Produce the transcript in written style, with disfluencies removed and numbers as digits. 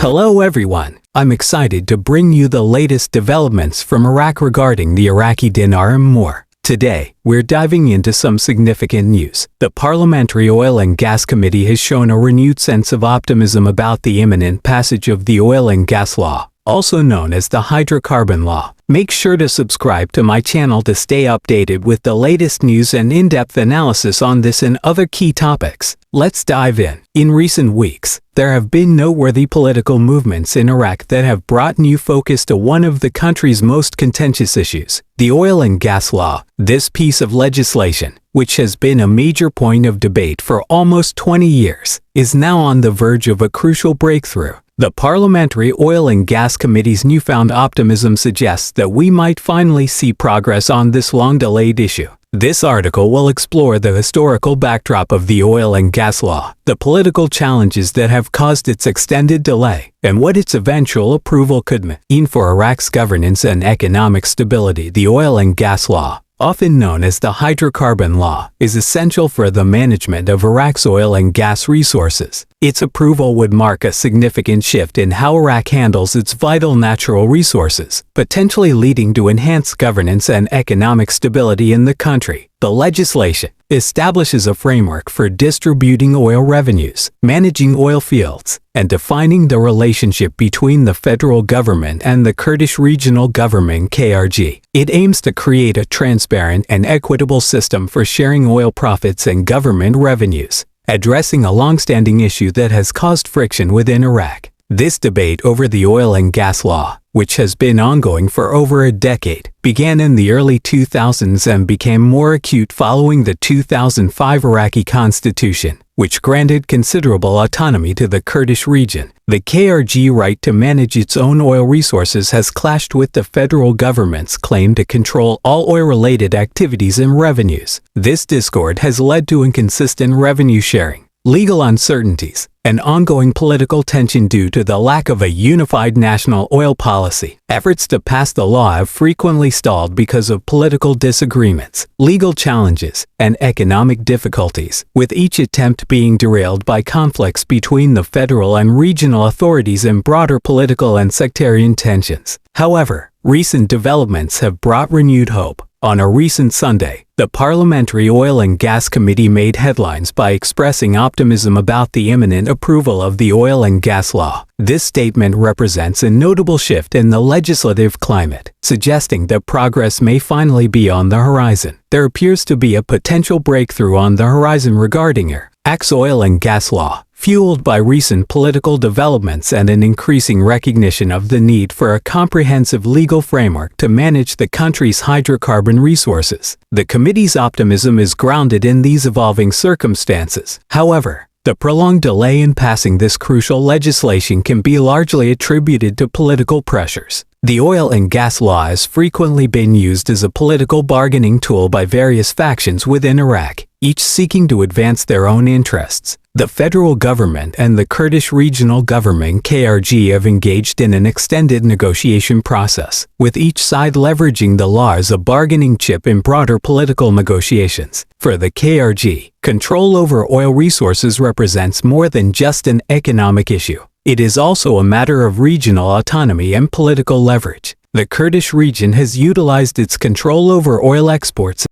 Hello everyone, I'm excited to bring you the latest developments from Iraq regarding the Iraqi Dinar and more. Today, we're diving into some significant news. The Parliamentary Oil and Gas Committee has shown a renewed sense of optimism about the imminent passage of the Oil and Gas Law, also known as the Hydrocarbon Law. Make sure to subscribe to my channel to stay updated with the latest news and in-depth analysis on this and other key topics. Let's dive in. In recent weeks, there have been noteworthy political movements in Iraq that have brought new focus to one of the country's most contentious issues, the Oil and Gas Law. This piece of legislation, which has been a major point of debate for almost 20 years, is now on the verge of a crucial breakthrough. The Parliamentary Oil and Gas Committee's newfound optimism suggests that we might finally see progress on this long-delayed issue. This article will explore the historical backdrop of the Oil and Gas Law, the political challenges that have caused its extended delay, and what its eventual approval could mean for Iraq's governance and economic stability. The Oil and Gas Law, often known as the Hydrocarbon Law, is essential for the management of Iraq's oil and gas resources. Its approval would mark a significant shift in how Iraq handles its vital natural resources, potentially leading to enhanced governance and economic stability in the country. The legislation establishes a framework for distributing oil revenues, managing oil fields, and defining the relationship between the federal government and the Kurdish regional government (KRG). It aims to create a transparent and equitable system for sharing oil profits and government revenues, addressing a long-standing issue that has caused friction within Iraq. This debate over the Oil and Gas Law, which has been ongoing for over a decade, began in the early 2000s and became more acute following the 2005 Iraqi constitution, which granted considerable autonomy to the Kurdish region. The KRG right to manage its own oil resources has clashed with the federal government's claim to control all oil-related activities and revenues. This discord has led to inconsistent revenue sharing, legal uncertainties, and ongoing political tension due to the lack of a unified national oil policy. Efforts to pass the law have frequently stalled because of political disagreements, legal challenges, and economic difficulties, with each attempt being derailed by conflicts between the federal and regional authorities and broader political and sectarian tensions. However, recent developments have brought renewed hope. On a recent Sunday, the Parliamentary Oil and Gas Committee made headlines by expressing optimism about the imminent approval of the Oil and Gas Law. This statement represents a notable shift in the legislative climate, suggesting that progress may finally be on the horizon. There appears to be a potential breakthrough on the horizon regarding Iraq's Oil and Gas Law, fueled by recent political developments and an increasing recognition of the need for a comprehensive legal framework to manage the country's hydrocarbon resources. The committee's optimism is grounded in these evolving circumstances. However, the prolonged delay in passing this crucial legislation can be largely attributed to political pressures. The Oil and Gas Law has frequently been used as a political bargaining tool by various factions within Iraq, each seeking to advance their own interests. The federal government and the Kurdish regional government (KRG) have engaged in an extended negotiation process, with each side leveraging the law as a bargaining chip in broader political negotiations. For the KRG, control over oil resources represents more than just an economic issue. It is also a matter of regional autonomy and political leverage. The Kurdish region has utilized its control over oil exports